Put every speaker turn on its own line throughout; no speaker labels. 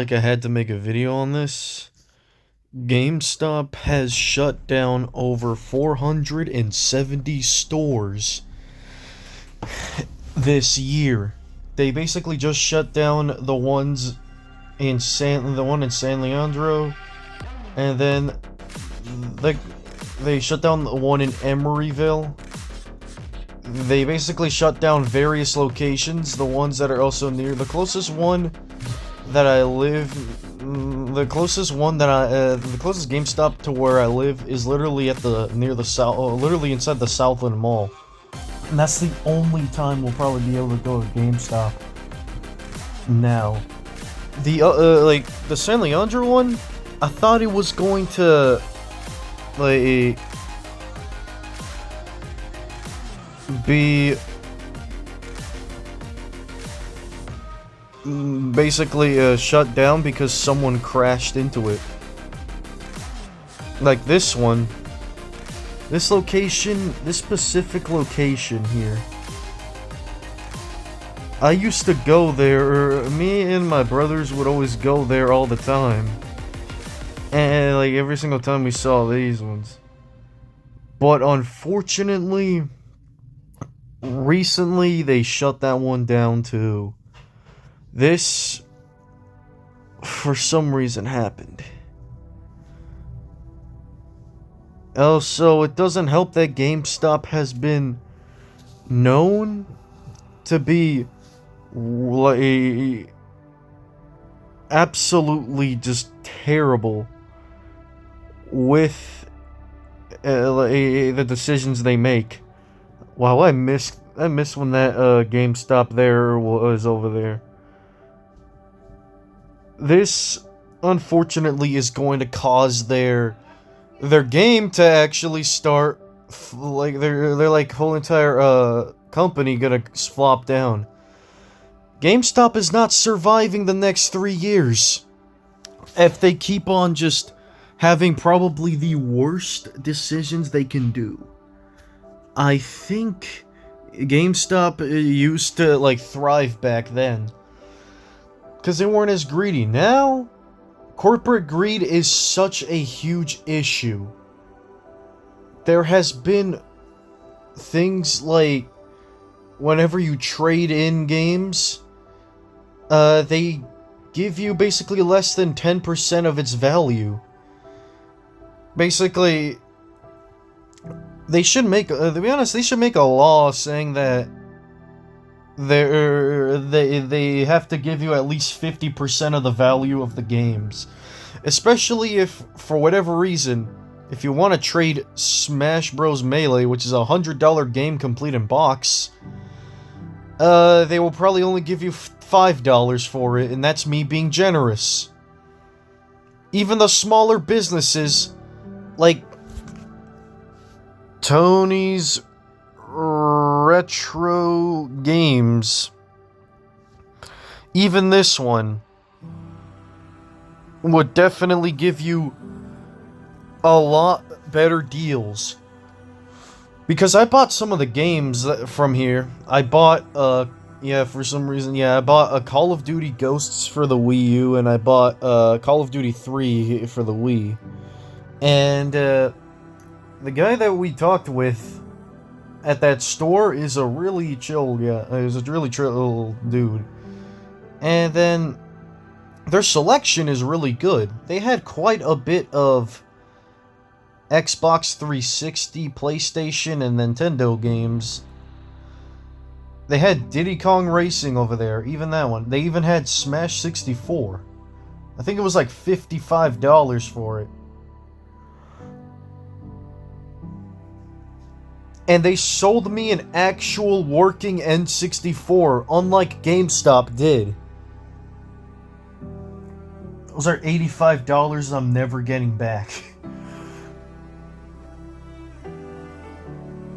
like I had to make a video on this. GameStop has shut down over 470 stores this year. They basically just shut down the ones in the one in San Leandro, and then they shut down the one in Emeryville. They basically shut down various locations, the ones that are also near. The closest one that I live, the closest GameStop to where I live is literally near the south, literally inside the Southland Mall. And that's the only time we'll probably be able to go to GameStop now. The San Leandro one, I thought it was going to, be basically shut down because someone crashed into it. Like this one, this specific location here. I used to go there, me and my brothers would always go there all the time. And like every single time we saw these ones. But unfortunately, recently they shut that one down too. This, for some reason, happened. Also, it doesn't help that GameStop has been known to be absolutely just terrible with the decisions they make. Wow, I miss when that GameStop there was over there. This, unfortunately, is going to cause their game to actually start, their whole entire company gonna flop down. GameStop is not surviving the next 3 years if they keep on just having probably the worst decisions they can do. I think GameStop used to thrive back then because they weren't as greedy. Now, corporate greed is such a huge issue. There has been things like whenever you trade in games, they give you basically less than 10% of its value. Basically, they should make, to be honest, they should make a law saying that they have to give you at least 50% of the value of the games. Especially if, for whatever reason, if you want to trade Smash Bros. Melee, which is a $100 game complete in box, they will probably only give you $5 for it, and that's me being generous. Even the smaller businesses, like Tony's Retro Games, even this one would definitely give you a lot better deals. Because I bought some of the games from here. I bought, for some reason, I bought a Call of Duty Ghosts for the Wii U, and I bought Call of Duty 3 for the Wii. And the guy that we talked with at that store is a really chill guy. He's a really chill dude. And then their selection is really good. They had quite a bit of Xbox 360, PlayStation, and Nintendo games. They had Diddy Kong Racing over there, even that one. They even had Smash 64. I think it was like $55 for it. And they sold me an actual working N64, unlike GameStop did. Those are $85 I'm never getting back.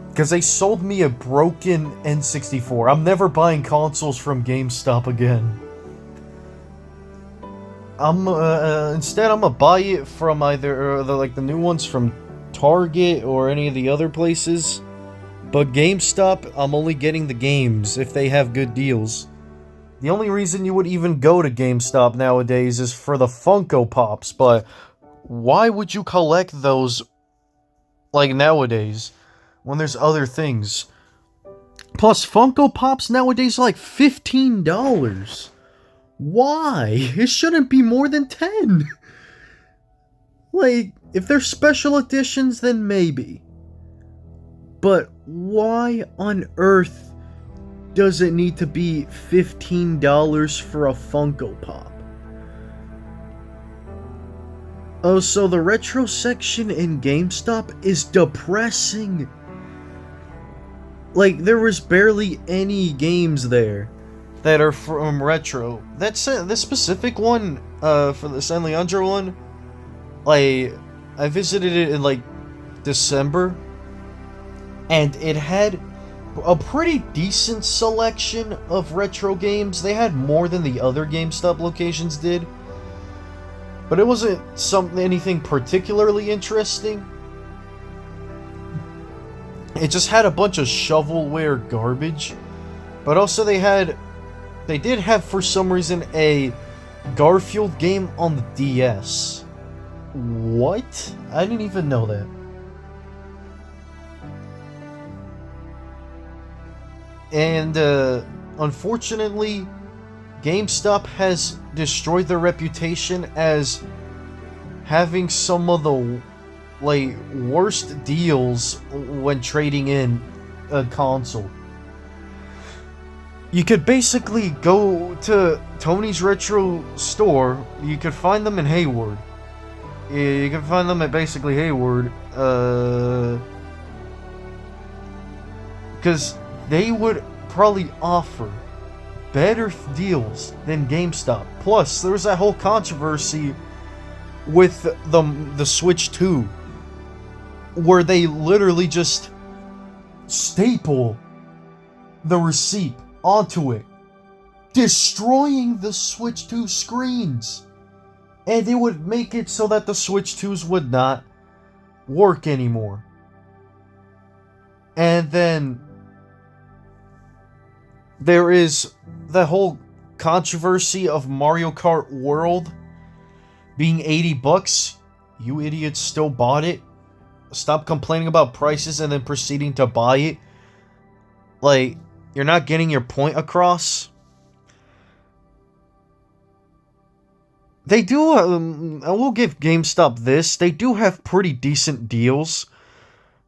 Because they sold me a broken N64. I'm never buying consoles from GameStop again. Instead I'm gonna buy it from either the new ones from Target or any of the other places. But GameStop, I'm only getting the games if they have good deals. The only reason you would even go to GameStop nowadays is for the Funko Pops, but why would you collect those, like, nowadays, when there's other things? Plus, Funko Pops nowadays are like $15. Why? It shouldn't be more than 10. Like, if they're special editions, then maybe. But why on earth does it need to be $15 for a Funko Pop? Oh, so the retro section in GameStop is depressing. Like, there was barely any games there that are from retro. That's this specific one, for the San Leandro one, like, I visited it in, like, December, and it had a pretty decent selection of retro games. They had more than the other GameStop locations did, but it wasn't anything particularly interesting. It just had a bunch of shovelware garbage, but also they did have, for some reason, a Garfield game on the DS. What? I didn't even know that. And, unfortunately, GameStop has destroyed their reputation as having some of the, like, worst deals when trading in a console. You could basically go to Tony's Retro store. You could find them in Hayward. You can find them at basically Hayward, because they would probably offer better deals than GameStop. Plus, there was that whole controversy with the Switch 2, where they literally just staple the receipt onto it, destroying the Switch 2 screens. And it would make it so that the Switch 2s would not work anymore. And then there is the whole controversy of Mario Kart World being $80. You idiots still bought it. Stop complaining about prices and then proceeding to buy it. Like, you're not getting your point across. They do, I will give GameStop this, they do have pretty decent deals.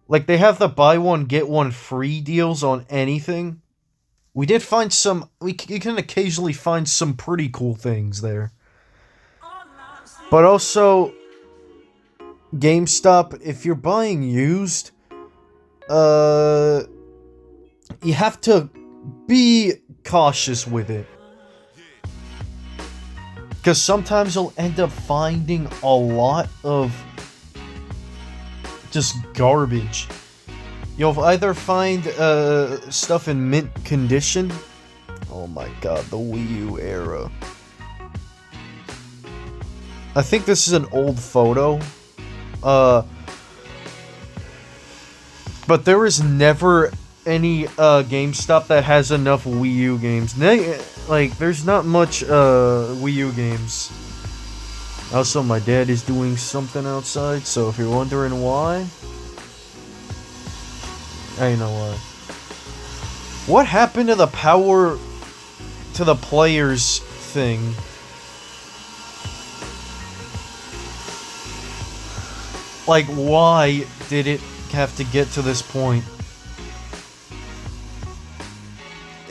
Like, they have the buy one, get one free deals on anything. We did find some, you can occasionally find some pretty cool things there. But also, GameStop, if you're buying used, you have to be cautious with it. Because sometimes you'll end up finding a lot of just garbage. You'll either find stuff in mint condition. Oh my god, the Wii U era. I think this is an old photo. But there is never any GameStop that has enough Wii U games. Like, there's not much Wii U games. Also, my dad is doing something outside, so if you're wondering why, I know why. What happened to the power to the players thing? Like, why did it have to get to this point?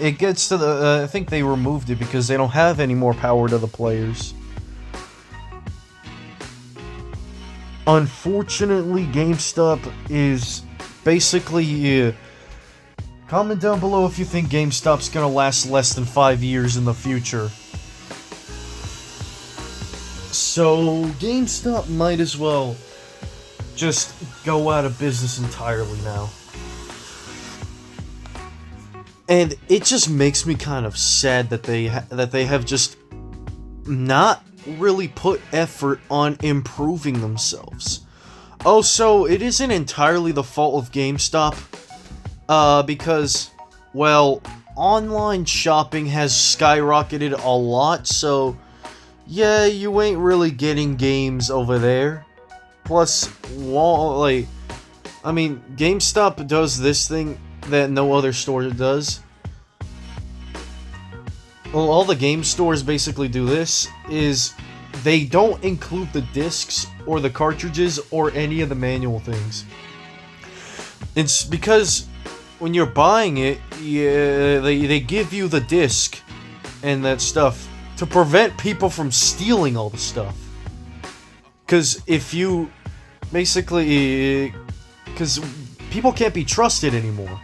It gets to the, I think they removed it because they don't have any more power to the players. Unfortunately, GameStop is basically, comment down below if you think GameStop's gonna last less than 5 years in the future. So, GameStop might as well just go out of business entirely now. And it just makes me kind of sad that they have just not really put effort on improving themselves. Oh, so it isn't entirely the fault of GameStop, because, well, online shopping has skyrocketed a lot, so yeah, you ain't really getting games over there. Plus, GameStop does this thing that no other store does. Well, all the game stores basically do this, is they don't include the discs or the cartridges or any of the manual things. It's because when you're buying it, yeah, they give you the disc and that stuff to prevent people from stealing all the stuff. Because if you basically... Because people can't be trusted anymore.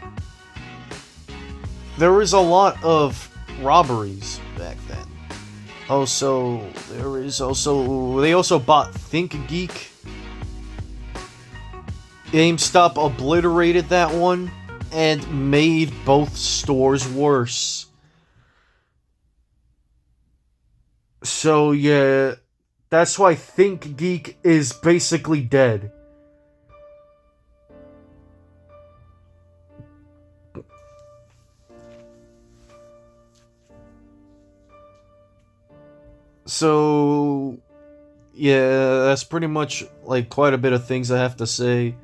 There was a lot of robberies back then. Also, they also bought ThinkGeek. GameStop obliterated that one and made both stores worse. So yeah, that's why ThinkGeek is basically dead. So yeah, that's pretty much like quite a bit of things I have to say.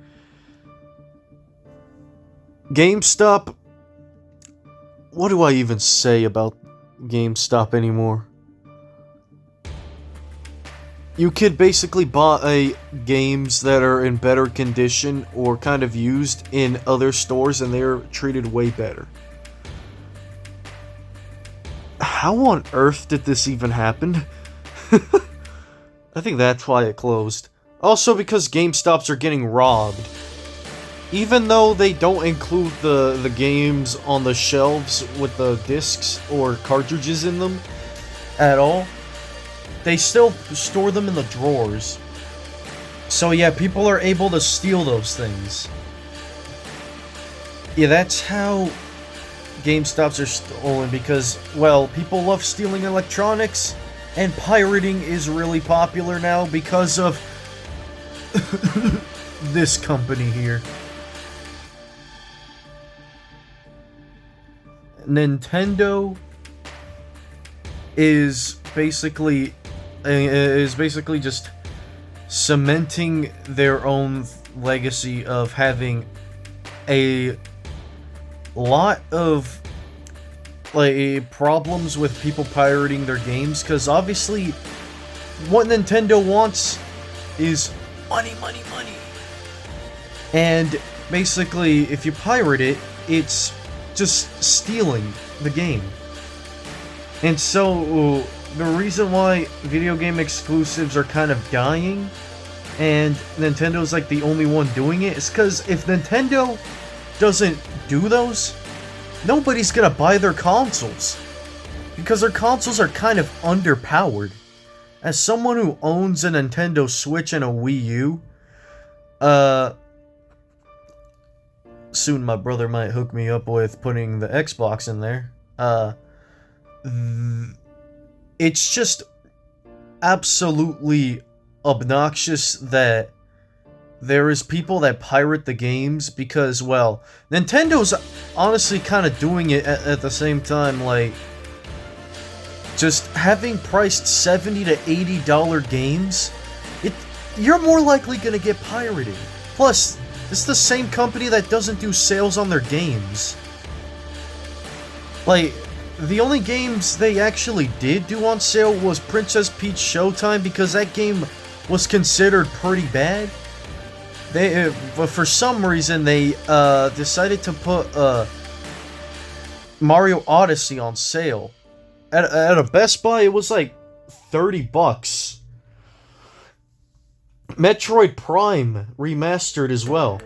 GameStop, what do I even say about GameStop anymore? You could basically buy games that are in better condition or kind of used in other stores and they're treated way better. How on earth did this even happen? I think that's why it closed. Also because GameStops are getting robbed. Even though they don't include the games on the shelves with the discs or cartridges in them at all, they still store them in the drawers. So yeah, people are able to steal those things. Yeah, that's how GameStops are stolen because, well, people love stealing electronics, and pirating is really popular now because of this company here. Nintendo is basically just cementing their own legacy of having a lot of problems with people pirating their games, because obviously what Nintendo wants is money, money, money. And basically if you pirate it, it's just stealing the game. And so the reason why video game exclusives are kind of dying and Nintendo's like the only one doing it is because if Nintendo doesn't do those, nobody's gonna buy their consoles because their consoles are kind of underpowered. As someone who owns a Nintendo Switch and a Wii U, soon my brother might hook me up with putting the Xbox in there. It's just absolutely obnoxious that there is people that pirate the games because, well, Nintendo's honestly kind of doing it at the same time, like, just having priced $70 to $80 games, you're more likely gonna get pirated. Plus, it's the same company that doesn't do sales on their games. Like, the only games they actually did do on sale was Princess Peach Showtime because that game was considered pretty bad. But for some reason they decided to put Mario Odyssey on sale. At a Best Buy, it was like $30. Metroid Prime remastered as well.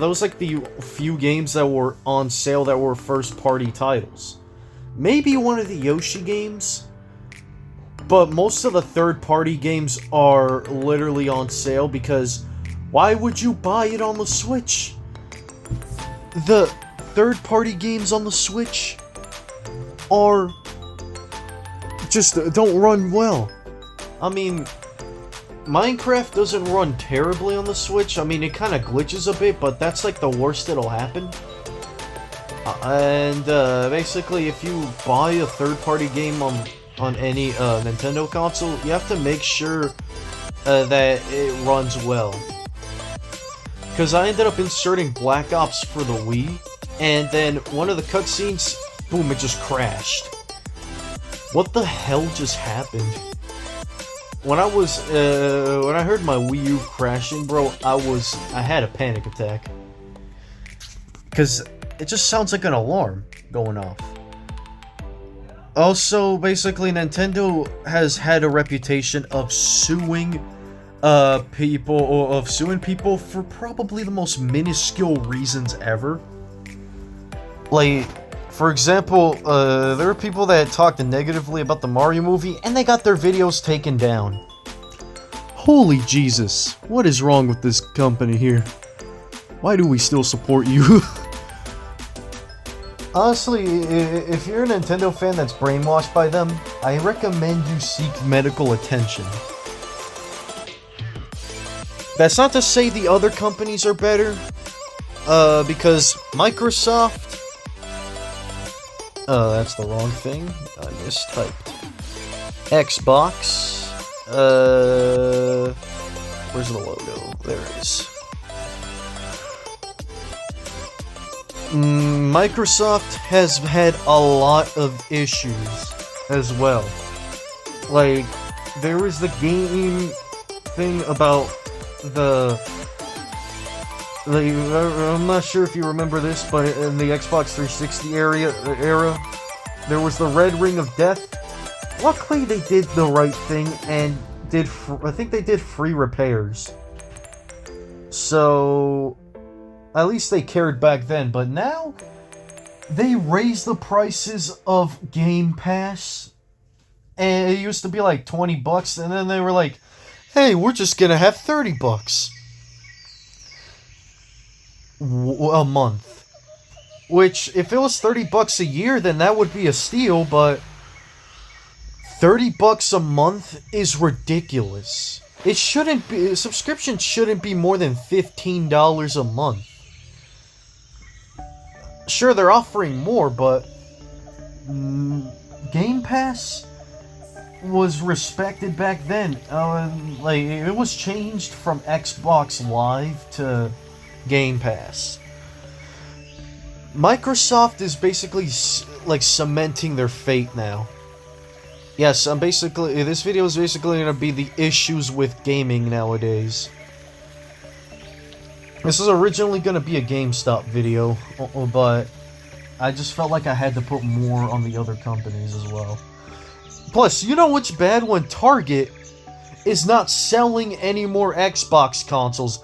Those like the few games that were on sale that were first-party titles. Maybe one of the Yoshi games, but most of the third-party games are literally on sale because why would you buy it on the Switch? The third-party games on the Switch just don't run well. I mean, Minecraft doesn't run terribly on the Switch. I mean, it kind of glitches a bit, but that's like the worst that'll happen. Basically, if you buy a third-party game on any Nintendo console, you have to make sure that it runs well. Because I ended up inserting Black Ops for the Wii, and then one of the cutscenes, boom, it just crashed. What the hell just happened? When I heard my Wii U crashing, bro, I had a panic attack. Because it just sounds like an alarm going off. Also, basically, Nintendo has had a reputation of suing people for probably the most minuscule reasons ever. Like, for example, there are people that talked negatively about the Mario movie, and they got their videos taken down. Holy Jesus, what is wrong with this company here? Why do we still support you? Honestly, if you're a Nintendo fan that's brainwashed by them, I recommend you seek medical attention. That's not to say the other companies are better, because Microsoft... that's the wrong thing. I mistyped. Xbox. Where's the logo? There it is. Microsoft has had a lot of issues as well. Like, there was the game thing about I'm not sure if you remember this, but in the Xbox 360 era, there was the Red Ring of Death. Luckily, they did the right thing and I think they did free repairs. So, at least they cared back then. But now, they raised the prices of Game Pass, and it used to be like $20, and then they were like, "Hey, we're just gonna have $30 a month." Which, if it was $30 a year, then that would be a steal, but $30 a month is ridiculous. It shouldn't be, subscription shouldn't be more than $15 a month. Sure, they're offering more, but Game Pass was respected back then. Like, it was changed from Xbox Live to Game Pass. Microsoft is basically like cementing their fate now. Yes, this video is basically gonna be the issues with gaming nowadays. This is originally gonna be a GameStop video, but I just felt like I had to put more on the other companies as well. Plus, you know what's bad? When Target is not selling any more Xbox consoles.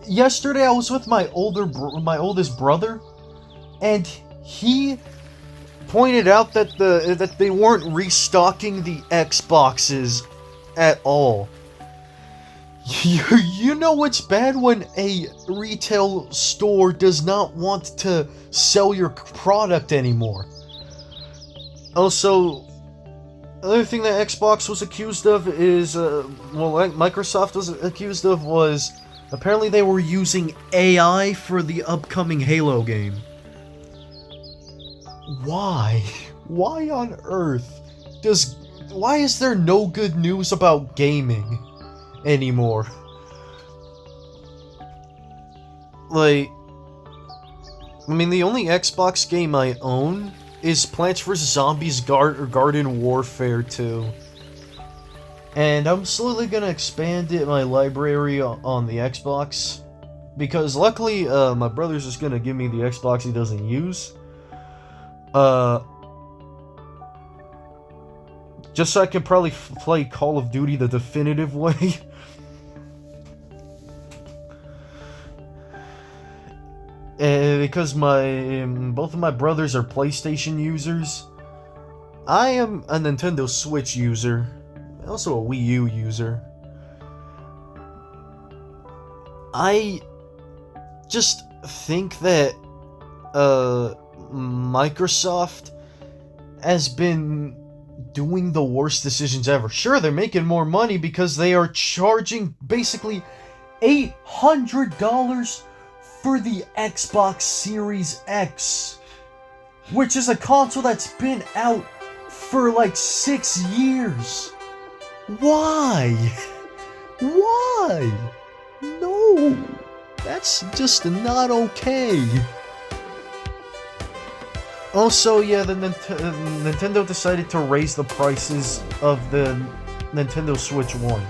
Yesterday I was with my oldest brother, and he pointed out that they weren't restocking the Xboxes at all. You know what's bad? When a retail store does not want to sell your product anymore. Also, another thing that Xbox was accused of is, Microsoft was accused of was, apparently they were using AI for the upcoming Halo game. Why? Why on earth why is there no good news about gaming anymore? Like, I mean, the only Xbox game I own is Plants vs. Zombies Garden Warfare 2. And I'm slowly gonna expand my library on the Xbox. Because luckily, my brother's just gonna give me the Xbox he doesn't use. Just so I can probably play Call of Duty the definitive way. Because both of my brothers are PlayStation users. I am a Nintendo Switch user. Also a Wii U user. I just think that Microsoft has been doing the worst decisions ever. Sure, they're making more money because they are charging basically $800 for the Xbox Series X, which is a console that's been out for like 6 years. Why? Why? No, that's just not okay. Also, yeah, the Nintendo decided to raise the prices of the Nintendo Switch 1,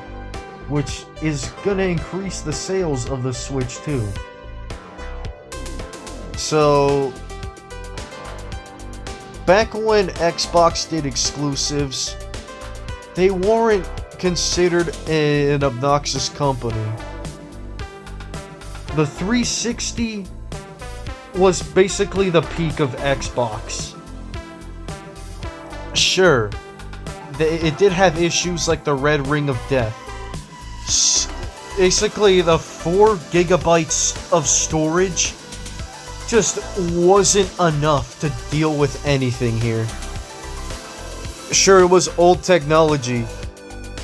which is gonna increase the sales of the Switch 2. So, back when Xbox did exclusives, they weren't considered an obnoxious company. The 360 was basically the peak of Xbox. Sure, it did have issues like the Red Ring of Death. Basically, the 4 gigabytes of storage just wasn't enough to deal with anything here. Sure, it was old technology.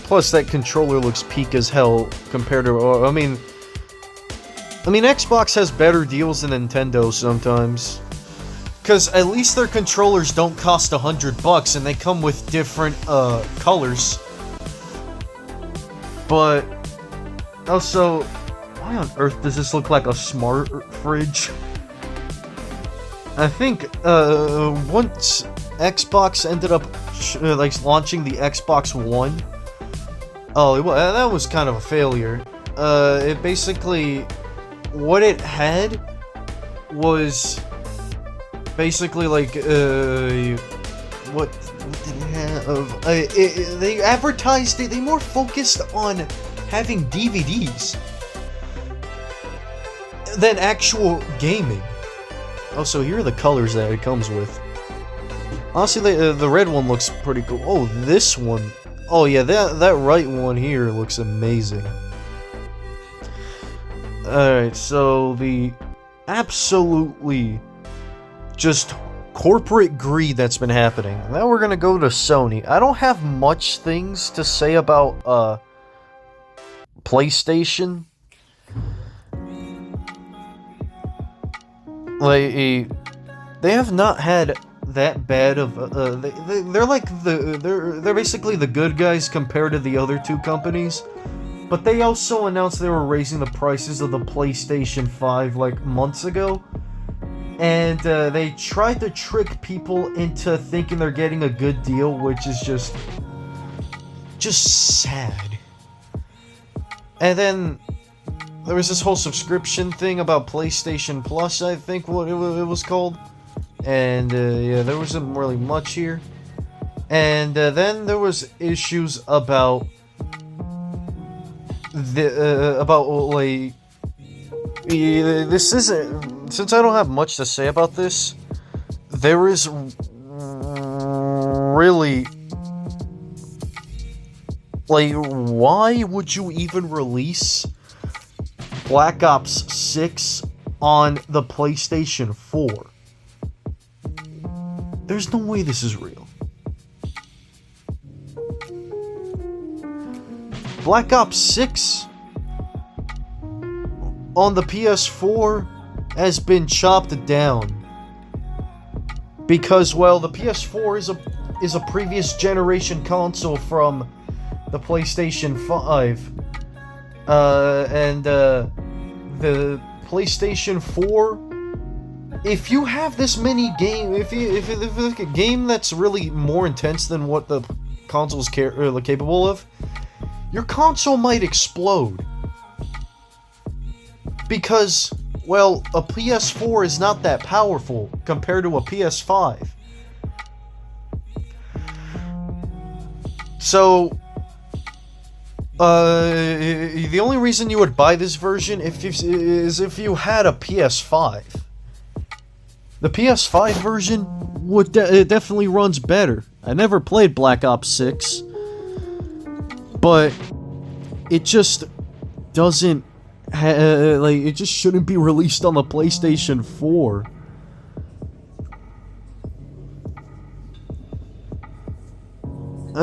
Plus, that controller looks peak as hell compared to... I mean, Xbox has better deals than Nintendo sometimes. Because at least their controllers don't cost $100 and they come with different, colors. But, also, why on earth does this look like a smart fridge? I think, once Xbox ended up, launching the Xbox One... Oh, that was kind of a failure. It basically... What it had was basically like what did it have? They advertised it. They more focused on having DVDs than actual gaming. Oh, so here are the colors that it comes with. Honestly, the red one looks pretty cool. Oh, this one. Oh yeah, that right one here looks amazing. Alright, so the absolutely just corporate greed that's been happening. Now we're gonna go to Sony. I don't have much things to say about, PlayStation. Like, they have not had that bad of, they're like they're basically the good guys compared to the other two companies. But they also announced they were raising the prices of the PlayStation 5 like months ago. And they tried to trick people into thinking they're getting a good deal, which is just sad. And then there was this whole subscription thing about PlayStation Plus, I think what it was called. And yeah, there wasn't really much here. And then there was issues about like this isn't, since I don't have much to say about this, there is really, like, why would you even release Black Ops 6 on the PlayStation 4? There's no way this is real. Black Ops 6 on the PS4 has been chopped down because, well, the PS4 is a previous generation console from the PlayStation 5, and the PlayStation 4. If you have this many if a game that's really more intense than what the console's capable of, your console might explode. Because, well, a PS4 is not that powerful compared to a PS5. So, the only reason you would buy this version is if you had a PS5. The PS5 version would it definitely runs better. I never played Black Ops 6. But it just doesn't like, it just shouldn't be released on the PlayStation 4.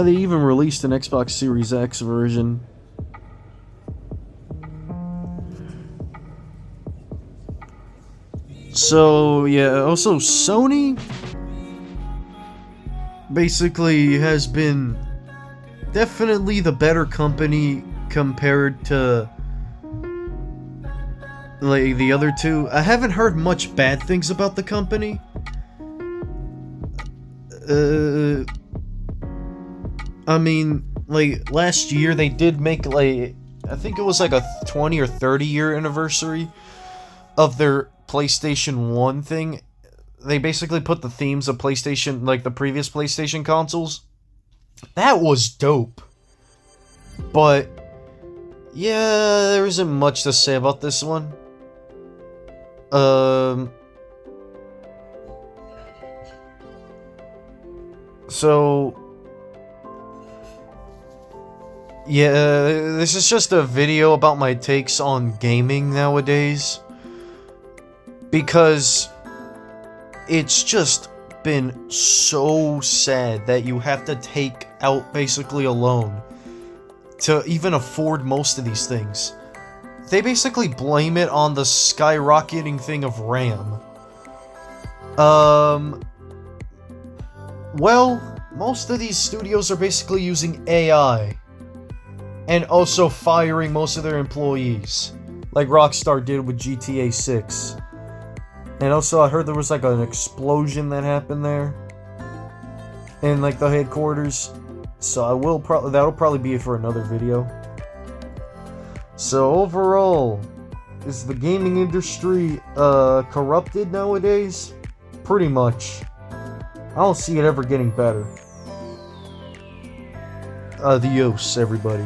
They even released an Xbox Series X version. So, yeah, also Sony basically has been definitely the better company compared to like the other two. I haven't heard much bad things about the company. I mean, like last year they did make like I think it was like a 20 or 30 year anniversary of their PlayStation 1 thing. They basically put the themes of PlayStation, like the previous PlayStation consoles. That was dope. But yeah, there isn't much to say about this one. So yeah, this is just a video about my takes on gaming nowadays. Because it's just been so sad that you have to take out basically a loan to even afford most of these things. They basically blame it on the skyrocketing thing of RAM. Well, most of these studios are basically using AI. And also firing most of their employees. Like Rockstar did with GTA 6. And also, I heard there was like an explosion that happened there in like the headquarters. So that'll probably be it for another video. So overall, is the gaming industry corrupted nowadays? Pretty much. I don't see it ever getting better. Adios, everybody.